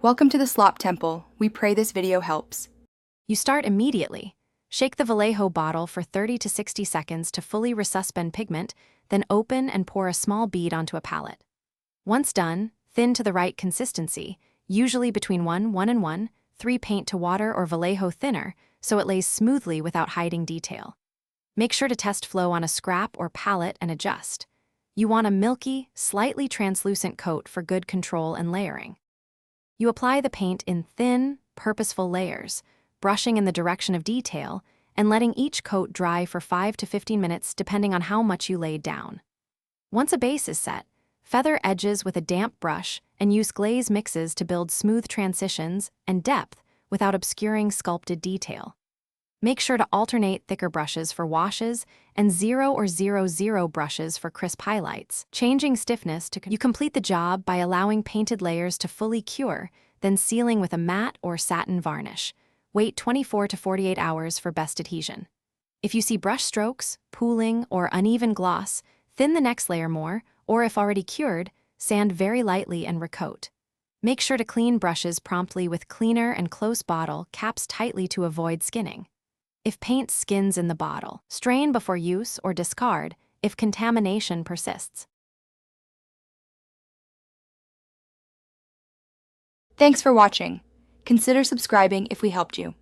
Welcome to the Slop Temple. We pray this video helps. You start immediately. Shake the Vallejo bottle for 30 to 60 seconds to fully resuspend pigment, then open and pour a small bead onto a palette. Once done, thin to the right consistency, usually between 1:1:3 paint to water or Vallejo thinner, so it lays smoothly without hiding detail. Make sure to test flow on a scrap or palette and adjust. You want a milky, slightly translucent coat for good control and layering. You apply the paint in thin, purposeful layers, brushing in the direction of detail, and letting each coat dry for 5 to 15 minutes depending on how much you laid down. Once a base is set, feather edges with a damp brush and use glaze mixes to build smooth transitions and depth without obscuring sculpted detail. Make sure to alternate thicker brushes for washes and 0 or 0:0 brushes for crisp highlights. Changing stiffness you complete the job by allowing painted layers to fully cure, then sealing with a matte or satin varnish. Wait 24 to 48 hours for best adhesion. If you see brush strokes, pooling, or uneven gloss, thin the next layer more, or if already cured, sand very lightly and recoat. Make sure to clean brushes promptly with cleaner and close bottle caps tightly to avoid skinning. If paint skins in the bottle, strain before use or discard if contamination persists. Thanks for watching. Consider subscribing if we helped you.